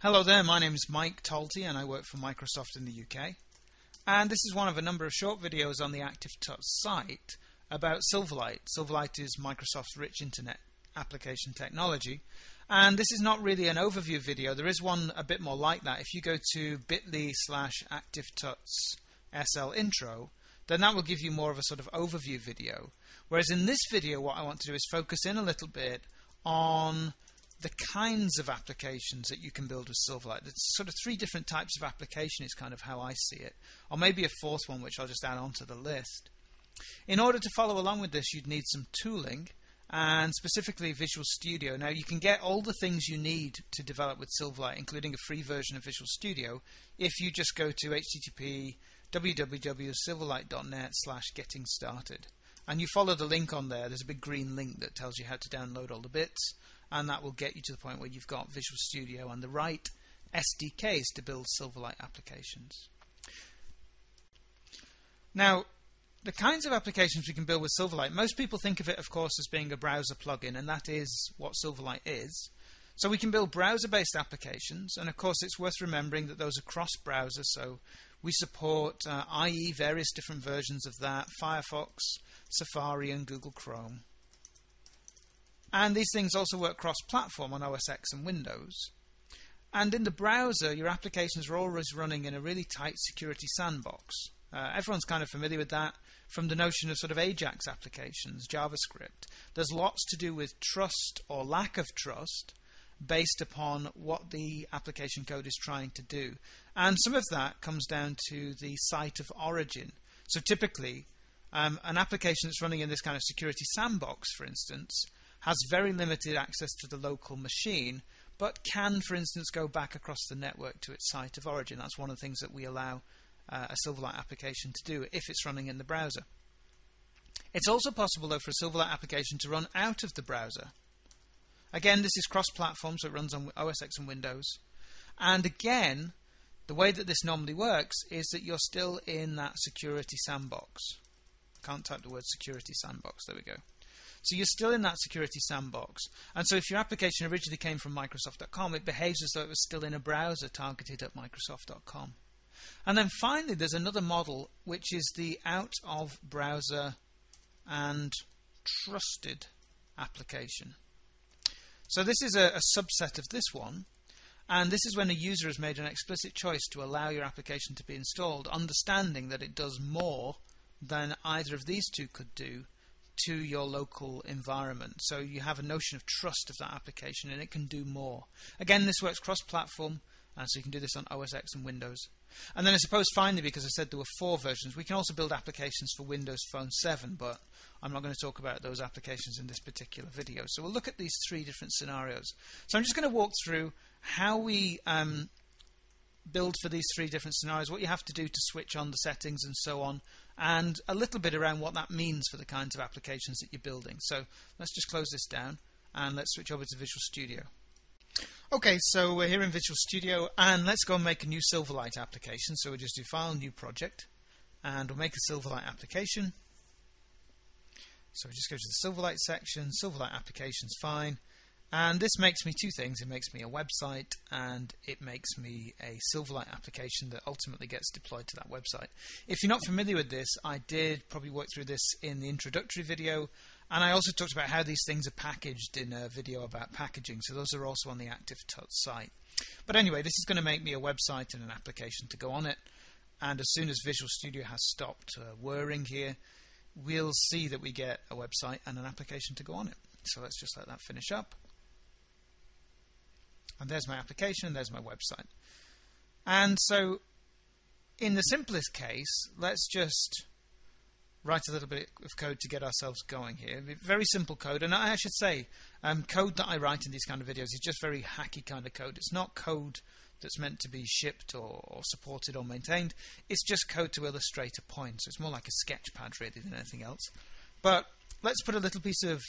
Hello there, my name is Mike Talty and I work for Microsoft in the UK. And this is one of a number of short videos on the ActiveTouch site about Silverlight. Silverlight is Microsoft's rich internet application technology. And this is not really an overview video. There is one a bit more like that. If you go to bit.ly/ActiveTouch/SL-intro, then that will give you more of a sort of overview video. Whereas in this video, what I want to do is focus in a little bit on the kinds of applications that you can build with Silverlight. There's sort of three different types of application is kind of how I see it. Or maybe a fourth one which I'll just add onto the list. In order to follow along with this, you'd need some tooling, and specifically Visual Studio. Now you can get all the things you need to develop with Silverlight, including a free version of Visual Studio, if you just go to http://www.silverlight.net/getting-started. And you follow the link on there. There's a big green link that tells you how to download all the bits, and that will get you to the point where you've got Visual Studio and the right SDKs to build Silverlight applications. Now, the kinds of applications we can build with Silverlight, most people think of it, of course, as being a browser plugin, and that is what Silverlight is. So we can build browser-based applications, and of course it's worth remembering that those are cross-browser, so we support IE, various different versions of that, Firefox, Safari, and Google Chrome. And these things also work cross-platform on OS X and Windows. And in the browser, your applications are always running in a really tight security sandbox. Everyone's kind of familiar with that from the notion of sort of Ajax applications, JavaScript. There's lots to do with trust or lack of trust based upon what the application code is trying to do. And some of that comes down to the site of origin. So typically, an application that's running in this kind of security sandbox, for instance, has very limited access to the local machine, but can, for instance, go back across the network to its site of origin. That's one of the things that we allow a Silverlight application to do if it's running in the browser. It's also possible, though, for a Silverlight application to run out of the browser. Again, this is cross-platform, so it runs on OS X and Windows. And again, the way that this normally works is that you're still in that security sandbox. Can't type the word security sandbox. There we go. So you're still in that security sandbox. And so if your application originally came from Microsoft.com, it behaves as though it was still in a browser targeted at Microsoft.com. And then finally, there's another model, which is the out-of-browser and trusted application. So this is a subset of this one. And this is when a user has made an explicit choice to allow your application to be installed, understanding that it does more than either of these two could do to your local environment. So you have a notion of trust of that application, and it can do more. Again, this works cross-platform, so you can do this on OS X and Windows. And then I suppose finally, because I said there were 4 versions, we can also build applications for Windows Phone 7, but I'm not going to talk about those applications in this particular video. So we'll look at these 3 different scenarios. So I'm just going to walk through how we build for these 3 different scenarios, what you have to do to switch on the settings and so on, and a little bit around what that means for the kinds of applications that you're building. So let's just close this down and let's switch over to Visual Studio. Okay, so we're here in Visual Studio, and let's go and make a new Silverlight application. So we'll just do File, New Project, and we'll make a Silverlight application. So we just go to the Silverlight section, Silverlight application's fine. And this makes me 2 things. It makes me a website, and it makes me a Silverlight application that ultimately gets deployed to that website. If you're not familiar with this, I did probably work through this in the introductory video, and I also talked about how these things are packaged in a video about packaging, so those are also on the ActiveTouch site. But anyway, this is going to make me a website and an application to go on it, and as soon as Visual Studio has stopped whirring here, we'll see that we get a website and an application to go on it. So let's just let that finish up. And there's my application, and there's my website. And so, in the simplest case, let's just write a little bit of code to get ourselves going here. Very simple code, and I should say, code that I write in these kind of videos is just very hacky kind of code. It's not code that's meant to be shipped or supported or maintained. It's just code to illustrate a point, so it's more like a sketch pad really than anything else. But let's put a little piece of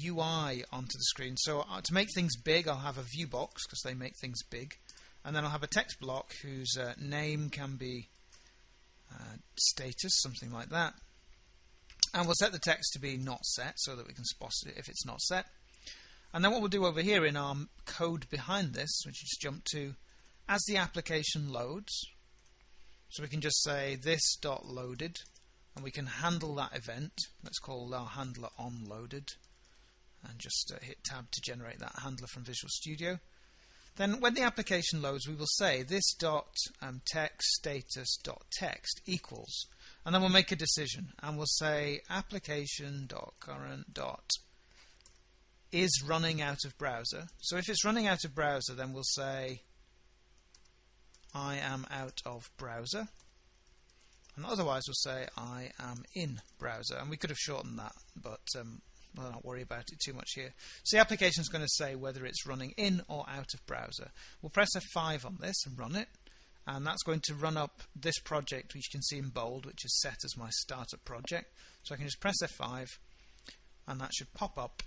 UI onto the screen. So to make things big, I'll have a view box because they make things big, and then I'll have a text block whose name can be status, something like that. And we'll set the text to be not set so that we can spot it if it's not set. And then what we'll do over here in our code behind this, which you just jump to, as the application loads. So we can just say this dot loaded, and we can handle that event. Let's call our handler onLoaded, and just hit tab to generate that handler from Visual Studio. Then when the application loads, we will say this dot text status dot text equals, and then we'll make a decision, and we'll say application dot current dot is running out of browser. So if it's running out of browser, then we'll say I am out of browser, and otherwise we'll say I am in browser. And we could have shortened that, but we'll not worry about it too much here. So the application is going to say whether it's running in or out of browser. We'll press F5 on this and run it, and that's going to run up this project, which you can see in bold, which is set as my startup project. So I can just press F5, and that should pop up,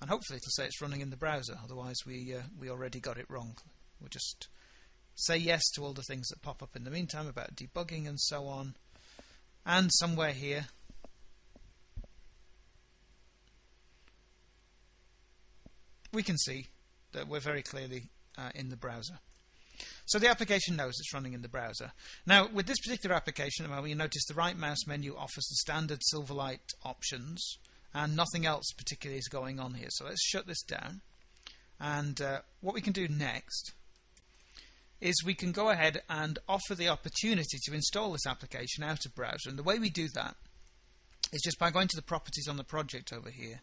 and hopefully it'll say it's running in the browser. Otherwise we already got it wrong. We'll just say yes to all the things that pop up in the meantime about debugging and so on. And somewhere here we can see that we're very clearly in the browser. So the application knows it's running in the browser. Now, with this particular application, you notice the right mouse menu offers the standard Silverlight options, and nothing else particularly is going on here. So let's shut this down. And what we can do next is we can go ahead and offer the opportunity to install this application out of browser. And the way we do that is just by going to the properties on the project over here.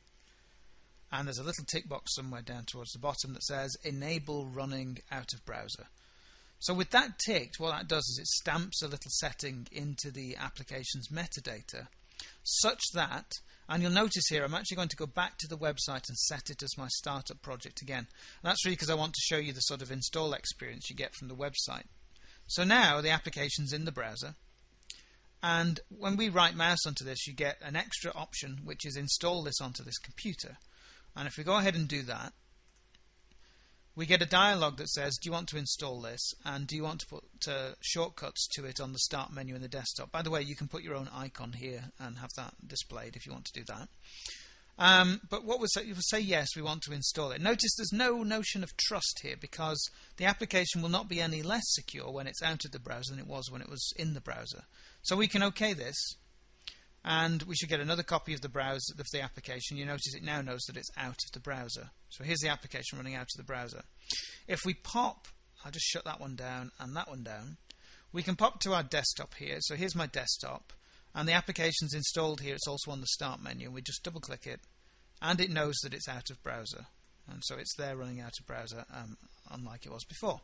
And there's a little tick box somewhere down towards the bottom that says enable running out of browser. So with that ticked, what that does is it stamps a little setting into the application's metadata such that, and you'll notice here I'm actually going to go back to the website and set it as my startup project again. And that's really because I want to show you the sort of install experience you get from the website. So now the application's in the browser, and when we right mouse onto this, you get an extra option, which is install this onto this computer. And if we go ahead and do that, we get a dialog that says, do you want to install this, and do you want to put shortcuts to it on the start menu in the desktop? By the way, you can put your own icon here and have that displayed if you want to do that. But what we'll say, you will say yes, we want to install it. Notice there's no notion of trust here, because the application will not be any less secure when it's out of the browser than it was when it was in the browser. So we can OK this, and we should get another copy of the browser of the application. You notice it now knows that it's out of the browser. So here's the application running out of the browser. If we pop, I'll just shut that one down and that one down, we can pop to our desktop here. So here's my desktop, and the application's installed here. It's also on the start menu. We just double click it, and it knows that it's out of browser, and so it's there running out of browser, unlike it was before.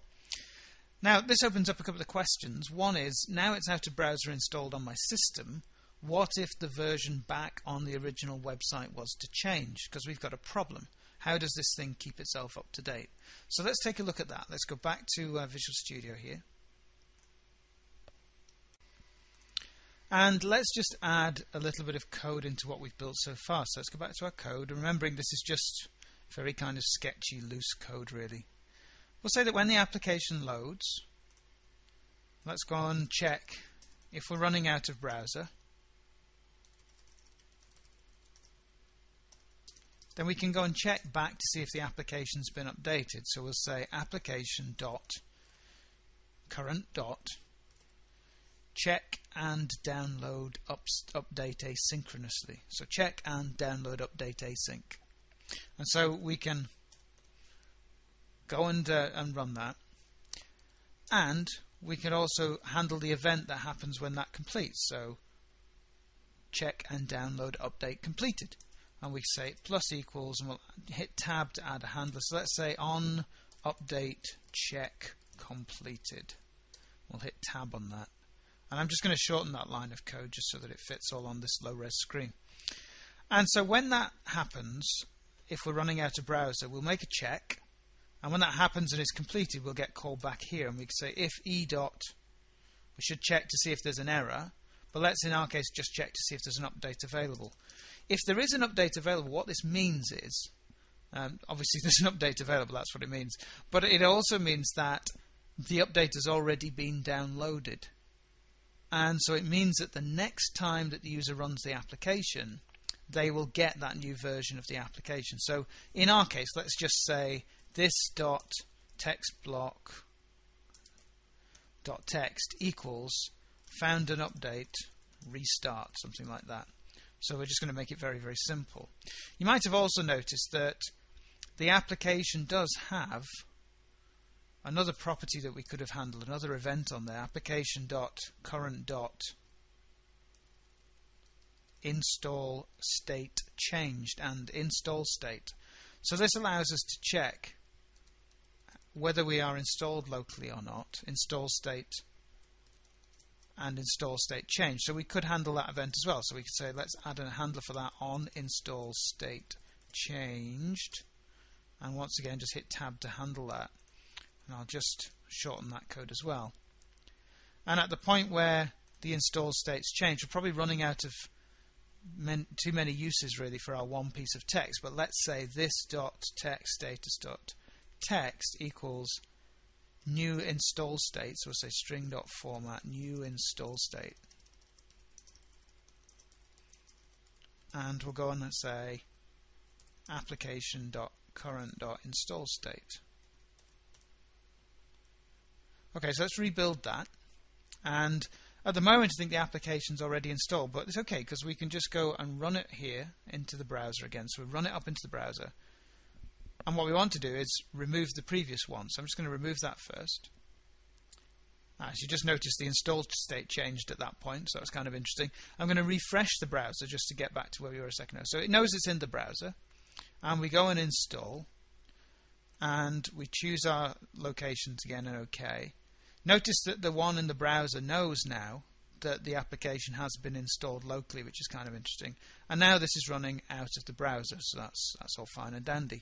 Now this opens up a couple of questions. One is, now it's out of browser installed on my system, what if the version back on the original website was to change? Because we've got a problem. How does this thing keep itself up to date? So let's take a look at that. Let's go back to Visual Studio here. And let's just add a little bit of code into what we've built so far. So let's go back to our code, remembering this is just very kind of sketchy, loose code really. We'll say that when the application loads, let's go and check if we're running out of browser. Then we can go and check back to see if the application's been updated. So we'll say application.current.check and download update asynchronously. So check and download update async. And so we can go and run that. And we can also handle the event that happens when that completes. So check and download update completed. And we say plus equals, and we'll hit tab to add a handler. So let's say on update check completed. We'll hit tab on that. And I'm just going to shorten that line of code just so that it fits all on this low-res screen. And so when that happens, if we're running out of browser, we'll make a check. And when that happens and is completed, we'll get called back here. And we can say if e dot, we should check to see if there's an error. But let's, in our case, just check to see if there's an update available. If there is an update available, what this means is, obviously there's an update available, that's what it means. But it also means that the update has already been downloaded. And so it means that the next time that the user runs the application, they will get that new version of the application. So in our case, let's just say this dot text block text equals found an update restart, something like that. So we're just going to make it very, very simple. You might have also noticed that the application does have another property that we could have handled, another event on there, application.current.install state changed and install state. So this allows us to check whether we are installed locally or not, install state and install state change. So we could handle that event as well. So we could say let's add a handler for that on install state changed, and once again just hit tab to handle that, and I'll just shorten that code as well. And at the point where the install state's changed, we're probably running out of too many uses really for our one piece of text, but let's say this dot text status dot text equals new install state, so we'll say string.format new install state, and we'll go on and say application.current.install state. Okay, so let's rebuild that, and at the moment I think the application's already installed, but it's okay because we can just go and run it here into the browser again. So we run it up into the browser, and what we want to do is remove the previous one. So I'm just going to remove that first. As you just noticed, the install state changed at that point, so that's kind of interesting. I'm going to refresh the browser just to get back to where we were a second ago. So it knows it's in the browser, and we go and install, and we choose our locations again and OK. Notice that the one in the browser knows now that the application has been installed locally, which is kind of interesting. And now this is running out of the browser, so that's all fine and dandy.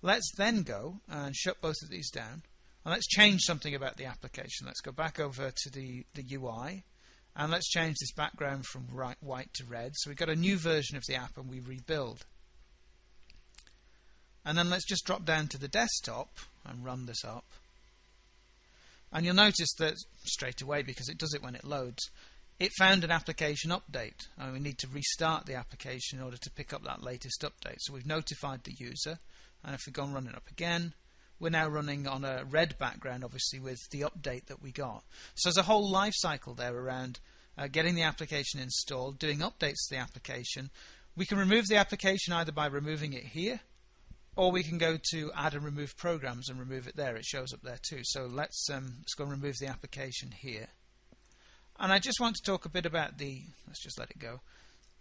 Let's then go and shut both of these down, and let's change something about the application. Let's go back over to the UI, and let's change this background from white to red. So we've got a new version of the app, and we rebuild. And then let's just drop down to the desktop and run this up. And you'll notice that straight away, because it does it when it loads, it found an application update, and we need to restart the application in order to pick up that latest update. So we've notified the user, and if we go and run it up again, we're now running on a red background, obviously, with the update that we got. So there's a whole life cycle there around getting the application installed, doing updates to the application. We can remove the application either by removing it here, or we can go to add and remove programs and remove it there. It shows up there too. So let's go and remove the application here. And I just want to talk a bit about let's just let it go,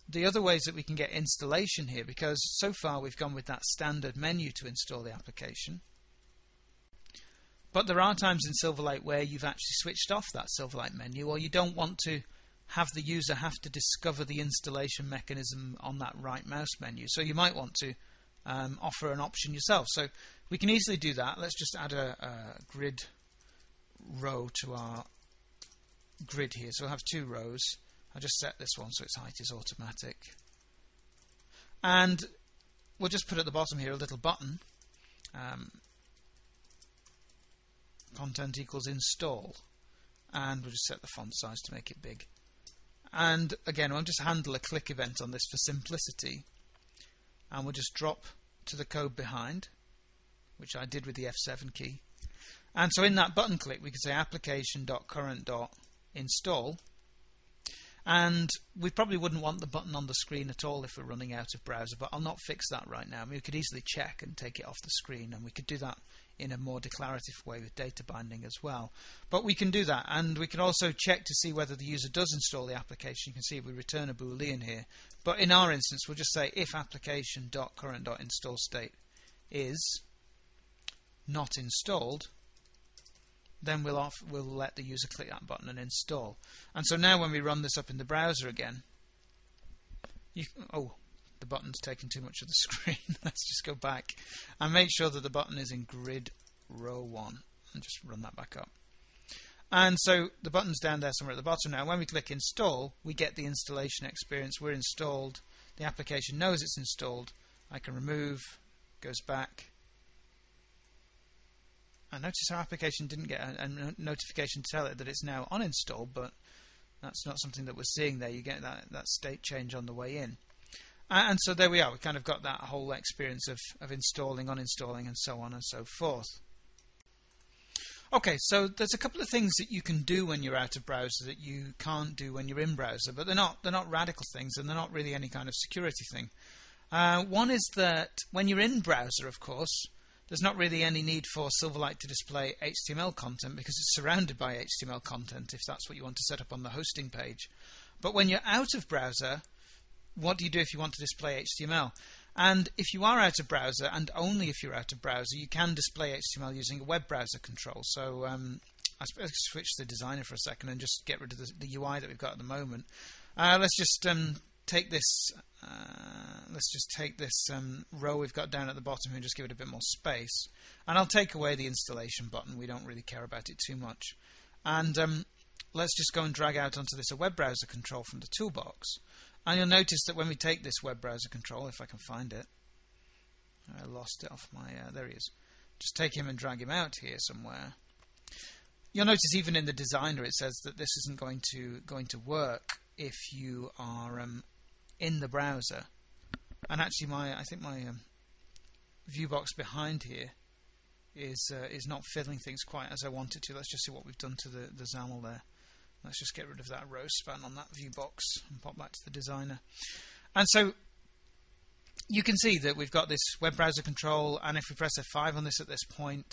the other ways that we can get installation here, because so far we've gone with that standard menu to install the application. But there are times in Silverlight where you've actually switched off that Silverlight menu, or you don't want to have the user have to discover the installation mechanism on that right mouse menu. So you might want to offer an option yourself. So we can easily do that. Let's just add a grid row to our grid here. So we'll have two rows. I'll just set this one so its height is automatic. And we'll just put at the bottom here a little button. Content equals install. And we'll just set the font size to make it big. And again, we'll just handle a click event on this for simplicity. And we'll just drop to the code behind, which I did with the F7 key. And so in that button click, we can say application.current.install. And we probably wouldn't want the button on the screen at all if we're running out of browser, but I'll not fix that right now. I mean, we could easily check and take it off the screen, and we could do that in a more declarative way with data binding as well. But we can do that, and we can also check to see whether the user does install the application. You can see we return a boolean here. But in our instance, we'll just say if application.current.install state is not installed, then we'll let the user click that button and install. And so now when we run this up in the browser again, the button's taken too much of the screen. Let's just go back and make sure that the button is in grid row 1 and just run that back up. And so the button's down there somewhere at the bottom now. When we click install, we get the installation experience. We're installed. The application knows it's installed. I can remove, goes back. And notice our application didn't get a notification to tell it that it's now uninstalled, but that's not something that we're seeing there. You get that state change on the way in. And so there we are. We kind of got that whole experience of installing, uninstalling, and so on and so forth. Okay, so there's a couple of things that you can do when you're out of browser that you can't do when you're in browser, but they're not radical things, and they're not really any kind of security thing. One is that when you're in browser, of course, there's not really any need for Silverlight to display HTML content because it's surrounded by HTML content if that's what you want to set up on the hosting page. But when you're out of browser, what do you do if you want to display HTML? And if you are out of browser, and only if you're out of browser, you can display HTML using a web browser control. So I switch to the designer for a second and just get rid of the UI that we've got at the moment. Let's just take this. Let's just take this row we've got down at the bottom and just give it a bit more space. And I'll take away the installation button. We don't really care about it too much. And let's just go and drag out onto this a web browser control from the toolbox. And you'll notice that when we take this web browser control, if I can find it, I lost it off my. There he is. Just take him and drag him out here somewhere. You'll notice even in the designer it says that this isn't going to work if you are in the browser. And actually, I think my view box behind here is not filling things quite as I want it to. Let's just see what we've done to the XAML there. Let's just get rid of that row span on that view box and pop back to the designer. And so you can see that we've got this web browser control, and if we press F5 on this at this point,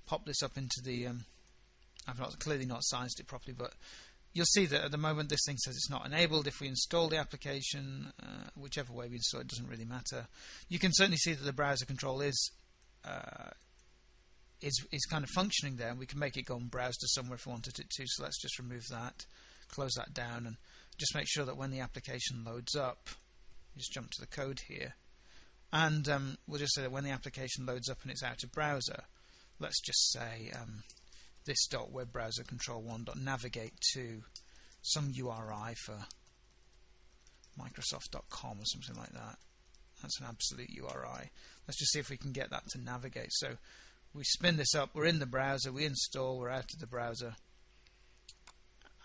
pop this up into the I've clearly not sized it properly, but you'll see that at the moment this thing says it's not enabled. If we install the application, whichever way we install it, doesn't really matter. You can certainly see that the browser control is kind of functioning there, and we can make it go and browse to somewhere if we wanted it to. So let's just remove that, close that down, and just make sure that when the application loads up, just jump to the code here, and we'll just say that when the application loads up and it's out of browser, let's just say this.webbrowsercontrol1.navigate to some URI for Microsoft.com or something like that. That's an absolute URI. Let's just see if we can get that to navigate. So we spin this up, we're in the browser, we install, we're out of the browser,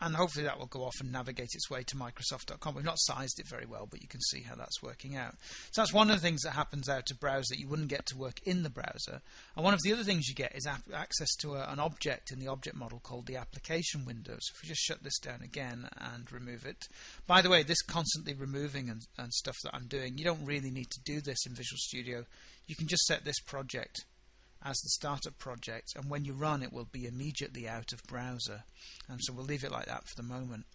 and hopefully that will go off and navigate its way to Microsoft.com. We've not sized it very well, but you can see how that's working out. So that's one of the things that happens out of browser that you wouldn't get to work in the browser. And one of the other things you get is access to an object in the object model called the application window. So if we just shut this down again and remove it. By the way, this constantly removing and stuff that I'm doing, you don't really need to do this in Visual Studio. You can just set this project as the startup project, and when you run it will be immediately out of browser, and so we'll leave it like that for the moment.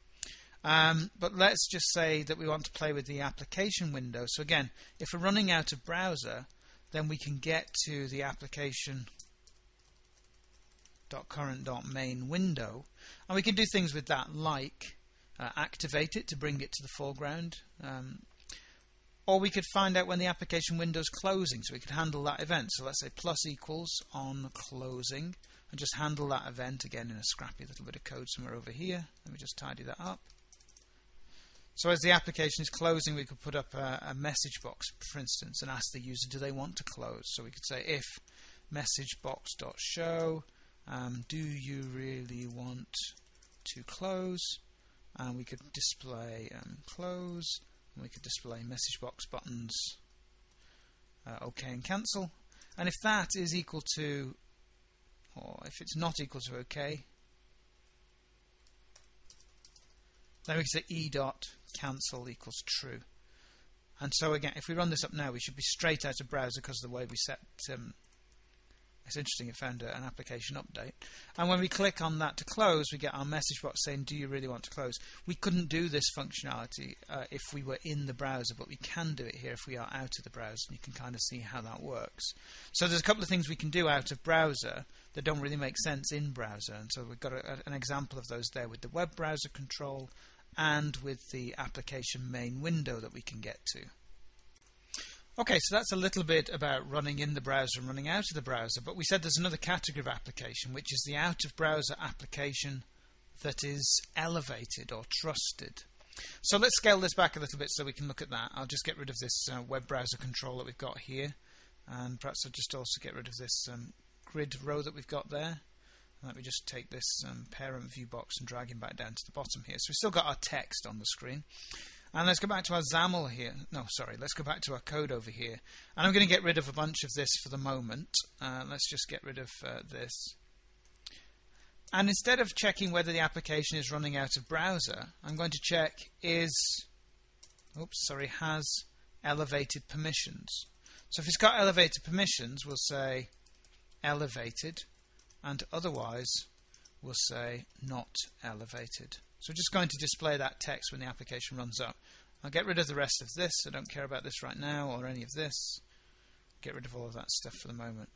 But let's just say that we want to play with the application window. So again, if we're running out of browser, then we can get to the application.current.main window, and we can do things with that like activate it to bring it to the foreground, or we could find out when the application window is closing, so we could handle that event. So let's say plus equals on closing, and just handle that event again in a scrappy little bit of code somewhere over here. Let me just tidy that up. So as the application is closing, we could put up a message box, for instance, and ask the user, do they want to close? So we could say if messagebox.show, do you really want to close? And we could display close. And we could display message box buttons OK and cancel, and if that is equal to, or if it's not equal to OK, then we can say e.cancel equals true. And so again, if we run this up now, we should be straight out of browser because of the way we set it's interesting, it found an application update. And when we click on that to close, we get our message box saying, do you really want to close? We couldn't do this functionality if we were in the browser, but we can do it here if we are out of the browser, and you can kind of see how that works. So there's a couple of things we can do out of browser that don't really make sense in browser, and so we've got an example of those there with the web browser control and with the application main window that we can get to. Okay, so that's a little bit about running in the browser and running out of the browser, but we said there's another category of application, which is the out-of-browser application that is elevated or trusted. So let's scale this back a little bit so we can look at that. I'll just get rid of this web browser control that we've got here, and perhaps I'll just also get rid of this grid row that we've got there. And let me just take this parent view box and drag him back down to the bottom here. So we've still got our text on the screen. And let's go back to our XAML here. No, sorry, let's go back to our code over here. And I'm going to get rid of a bunch of this for the moment. Let's just get rid of this. And instead of checking whether the application is running out of browser, I'm going to check has elevated permissions. So if it's got elevated permissions, we'll say elevated, and otherwise we'll say not elevated. So we're just going to display that text when the application runs up. I'll get rid of the rest of this. I don't care about this right now, or any of this. Get rid of all of that stuff for the moment.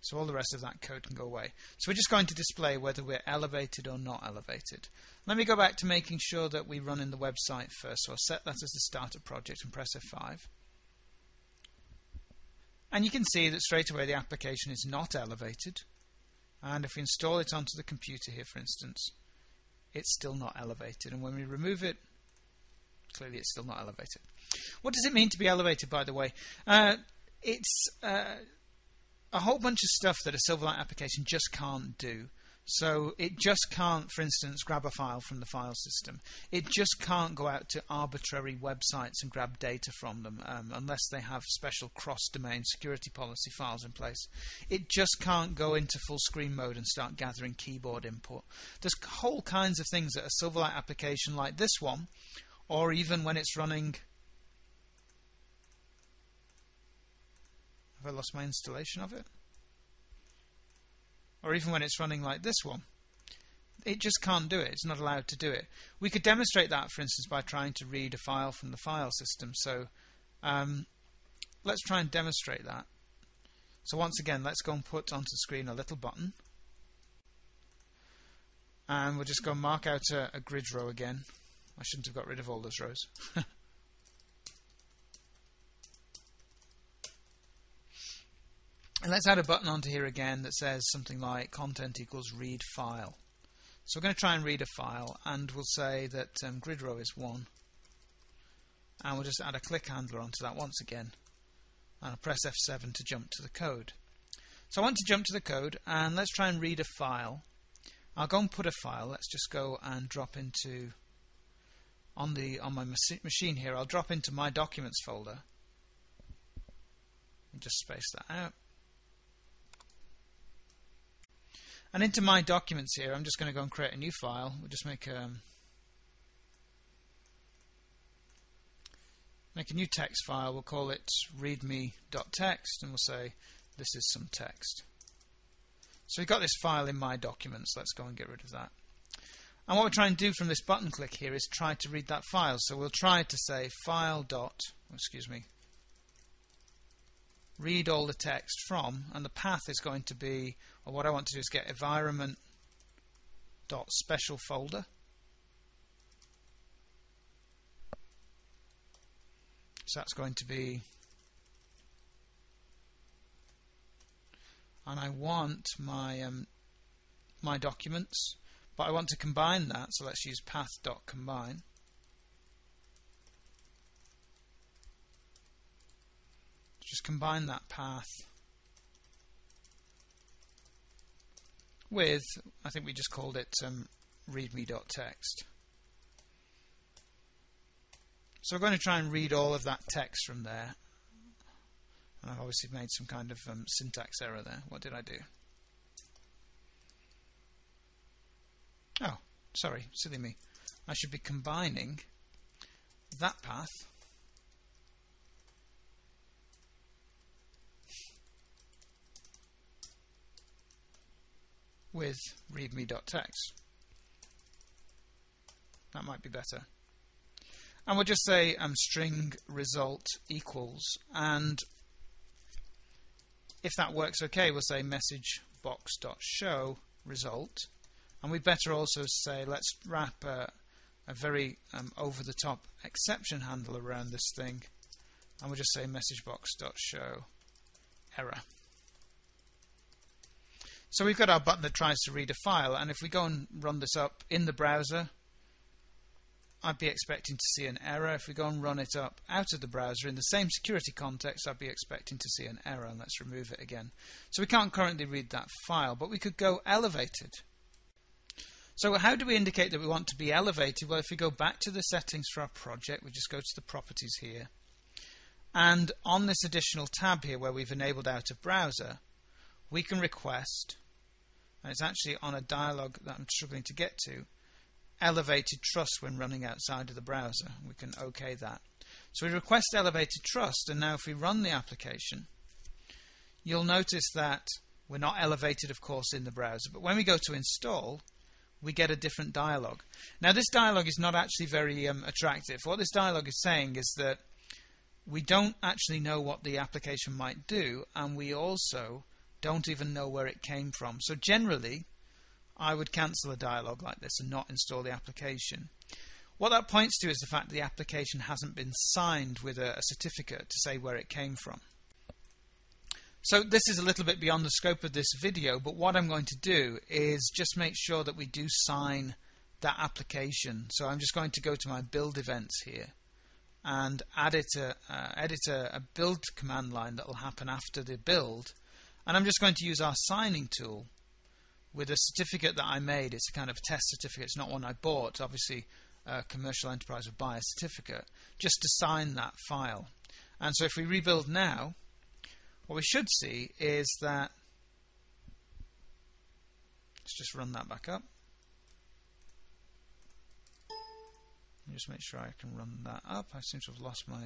So all the rest of that code can go away. So we're just going to display whether we're elevated or not elevated. Let me go back to making sure that we run in the website first. So I'll set that as the starter project and press F5. And you can see that straight away the application is not elevated. And if we install it onto the computer here, for instance, it's still not elevated. And when we remove it, clearly it's still not elevated. What does it mean to be elevated, by the way? It's a whole bunch of stuff that a Silverlight application just can't do. So it just can't, for instance, grab a file from the file system. It just can't go out to arbitrary websites and grab data from them unless they have special cross-domain security policy files in place. It just can't go into full screen mode and start gathering keyboard input. There's whole kinds of things that a Silverlight application like this one, or even when it's running... Have I lost my installation of it? Or even when it's running like this one, it just can't do it. It's not allowed to do it. We could demonstrate that, for instance, by trying to read a file from the file system. So let's try and demonstrate that. So once again, let's go and put onto the screen a little button. And we'll just go and mark out a grid row again. I shouldn't have got rid of all those rows. And let's add a button onto here again that says something like content equals read file. So we're going to try and read a file, and we'll say that grid row is 1. And we'll just add a click handler onto that once again. And I'll press F7 to jump to the code. So I want to jump to the code, and let's try and read a file. I'll go and put a file. Let's just go and drop into, on my machine here, I'll drop into my documents folder. And just space that out. And into my documents here, I'm just going to go and create a new file. We'll just make a new text file. We'll call it readme.txt, and we'll say this is some text. So we've got this file in my documents. Let's go and get rid of that. And what we're trying to do from this button click here is try to read that file. So we'll try to say read all the text from, and the path is going to be, or what I want to do is get environment.special folder. So that's going to be, and I want my my documents, but I want to combine that, so let's use path.combine. Just combine that path with, I think we just called it readme.txt. So we're going to try and read all of that text from there. And I've obviously made some kind of syntax error there. What did I do? Oh, sorry, silly me. I should be combining that path with readme.txt. That might be better. And we'll just say string result equals, and if that works okay, we'll say message box.show result. And we better also say, let's wrap a very over-the-top exception handle around this thing, and we'll just say message box.show error. So we've got our button that tries to read a file, and if we go and run this up in the browser, I'd be expecting to see an error. If we go and run it up out of the browser in the same security context, I'd be expecting to see an error, and let's remove it again. So we can't currently read that file, but we could go elevated. So how do we indicate that we want to be elevated? Well, if we go back to the settings for our project, we just go to the properties here, and on this additional tab here where we've enabled out of browser, we can request and it's actually on a dialog that I'm struggling to get to, elevated trust when running outside of the browser. We can OK that. So we request elevated trust, and now if we run the application, you'll notice that we're not elevated, of course, in the browser, but when we go to install, we get a different dialog. Now this dialog is not actually very attractive. What this dialog is saying is that we don't actually know what the application might do, and we also don't even know where it came from. So generally, I would cancel a dialog like this and not install the application. What that points to is the fact the application hasn't been signed with a certificate to say where it came from. So this is a little bit beyond the scope of this video, but what I'm going to do is just make sure that we do sign that application. So I'm just going to go to my build events here and edit a build command line that will happen after the build, and I'm just going to use our signing tool with a certificate that I made. It's a kind of test certificate. It's not one I bought. Obviously a commercial enterprise would buy a certificate just to sign that file. And so if we rebuild now, what we should see is that, let's just run that back up. Just make sure I can run that up. I seem to have lost my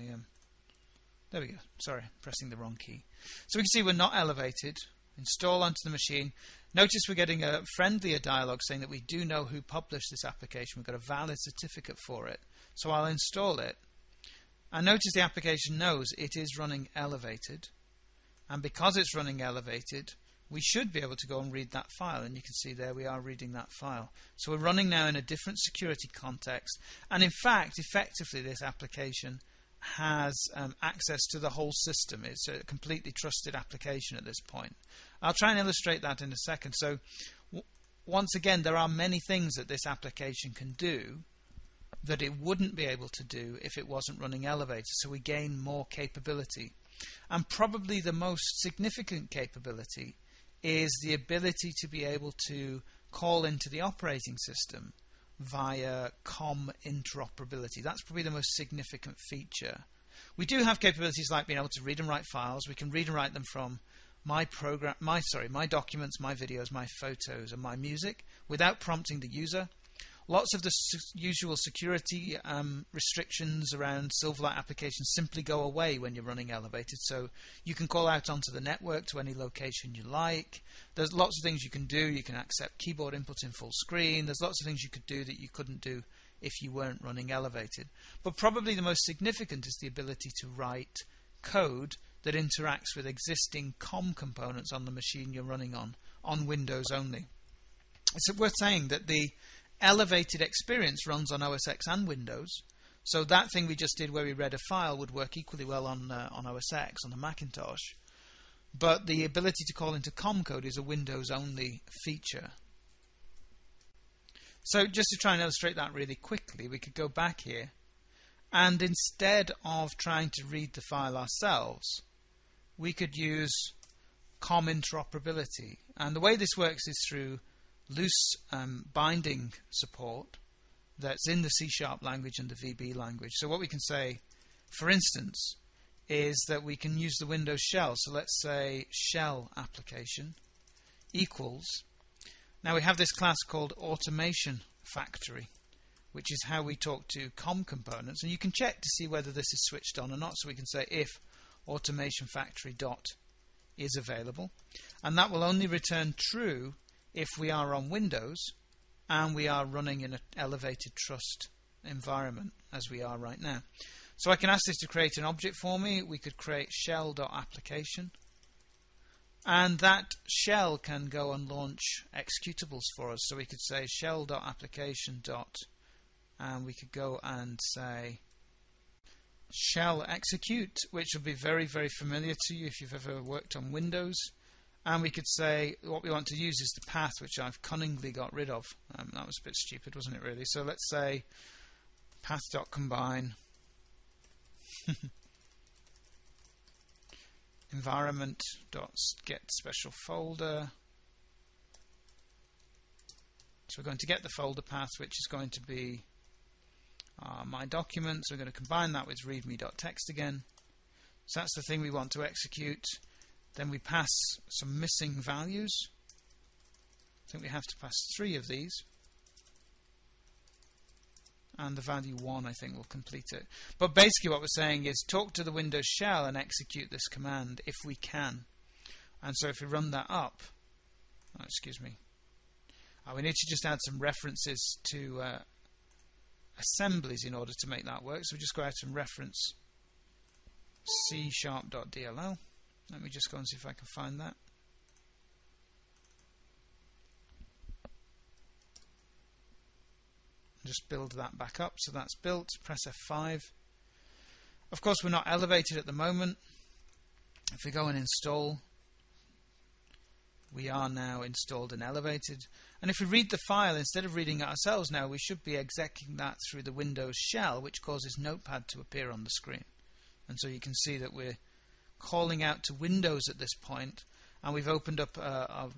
there we go. Sorry, pressing the wrong key. So we can see we're not elevated. Install onto the machine. Notice we're getting a friendlier dialog saying that we do know who published this application. We've got a valid certificate for it. So I'll install it. And notice the application knows it is running elevated. And because it's running elevated, we should be able to go and read that file, and you can see there we are reading that file. So we're running now in a different security context, and in fact, effectively this application has access to the whole system. It's a completely trusted application at this point. I'll try and illustrate that in a second. So once again, there are many things that this application can do that it wouldn't be able to do if it wasn't running elevated, so we gain more capability. And probably the most significant capability is the ability to be able to call into the operating system via COM interoperability. That's probably the most significant feature. We do have capabilities like being able to read and write files. We can read and write them from my documents, my videos, my photos, and my music without prompting the user. Lots of the usual security restrictions around Silverlight applications simply go away when you're running elevated, so you can call out onto the network to any location you like. There's lots of things you can do. You can accept keyboard input in full screen. There's lots of things you could do that you couldn't do if you weren't running elevated. But probably the most significant is the ability to write code that interacts with existing COM components on the machine you're running on Windows only. It's worth saying that the elevated experience runs on OS X and Windows, so that thing we just did where we read a file would work equally well on OS X, on the Macintosh, but the ability to call into COM code is a Windows only feature. So just to try and illustrate that really quickly, we could go back here, and instead of trying to read the file ourselves, we could use COM interoperability. And the way this works is through loose binding support that's in the C# language and the VB language. So what we can say, for instance, is that we can use the Windows shell. So let's say shell application equals, now we have this class called automation factory, which is how we talk to COM components, and you can check to see whether this is switched on or not. So we can say if automation factory dot is available, and that will only return true if we are on Windows and we are running in an elevated trust environment, as we are right now. So I can ask this to create an object for me. We could create shell.application, and that shell can go and launch executables for us. So we could say shell.application and we could go and say shell execute, which will be very, very familiar to you if you've ever worked on Windows. And we could say what we want to use is the path, which I've cunningly got rid of. That was a bit stupid, wasn't it, really? So let's say path.combine environment.get special folder. So we're going to get the folder path, which is going to be my documents. We're going to combine that with readme.txt again. So that's the thing we want to execute. Then we pass some missing values. I think we have to pass 3 of these, and the value 1 I think will complete it. But basically what we're saying is talk to the Windows shell and execute this command if we can. And so if we run that up, we need to just add some references to assemblies in order to make that work. So we just go out and reference c#.dll. Let me just go and see if I can find that. Just build that back up. So that's built. Press F5. Of course, we're not elevated at the moment. If we go and install, we are now installed and elevated. And if we read the file, instead of reading it ourselves now, we should be executing that through the Windows shell, which causes Notepad to appear on the screen. And so you can see that we're calling out to Windows at this point, and we've opened up a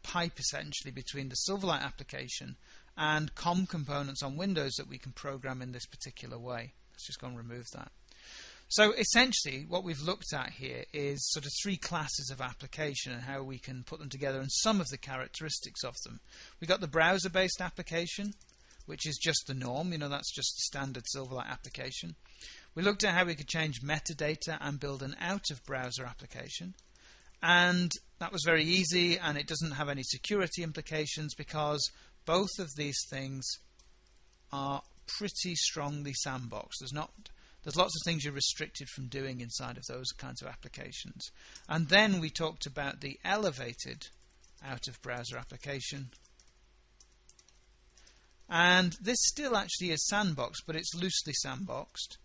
pipe essentially between the Silverlight application and COM components on Windows that we can program in this particular way. Let's just go and remove that. So essentially what we've looked at here is sort of 3 classes of application and how we can put them together and some of the characteristics of them. We've got the browser-based application, which is just the norm, that's just the standard Silverlight application. We looked at how we could change metadata and build an out-of-browser application. And that was very easy, and it doesn't have any security implications because both of these things are pretty strongly sandboxed. There's lots of things you're restricted from doing inside of those kinds of applications. And then we talked about the elevated out-of-browser application. And this still actually is sandboxed, but it's loosely sandboxed.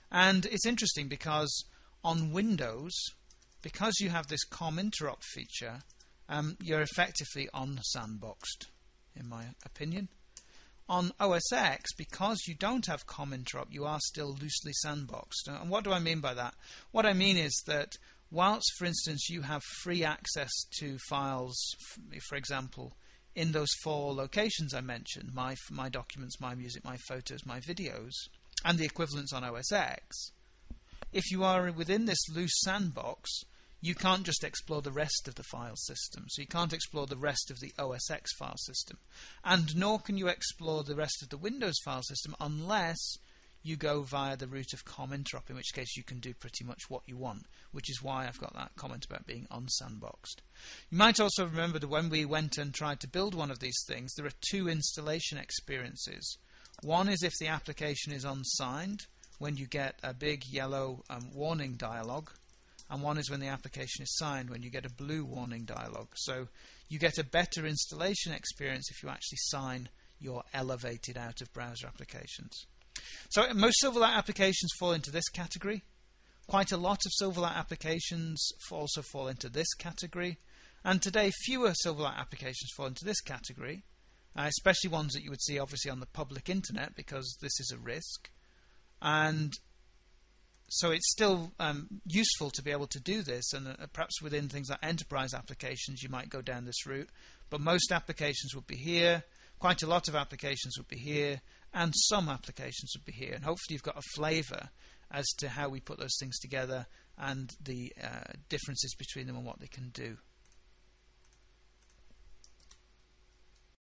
And it's interesting because on Windows, because you have this COM interop feature, you're effectively unsandboxed, in my opinion. On OS X, because you don't have COM interop, you are still loosely sandboxed. And what do I mean by that? What I mean is that whilst, for instance, you have free access to files, for example, in those 4 locations I mentioned, my documents, my music, my photos, my videos, and the equivalents on OS X, if you are within this loose sandbox, you can't just explore the rest of the file system. So you can't explore the rest of the OS X file system. And nor can you explore the rest of the Windows file system unless you go via the route of COM interop, in which case you can do pretty much what you want, which is why I've got that comment about being unsandboxed. You might also remember that when we went and tried to build one of these things, there are 2 installation experiences. One is if the application is unsigned, when you get a big yellow warning dialog, and one is when the application is signed, when you get a blue warning dialog. So you get a better installation experience if you actually sign your elevated out-of-browser applications. So most Silverlight applications fall into this category. Quite a lot of Silverlight applications also fall into this category. And today fewer Silverlight applications fall into this category, especially ones that you would see obviously on the public internet, because this is a risk. And so it's still useful to be able to do this, and perhaps within things like enterprise applications you might go down this route, but most applications would be here, quite a lot of applications would be here, and some applications would be here, and hopefully you've got a flavour as to how we put those things together and the differences between them and what they can do.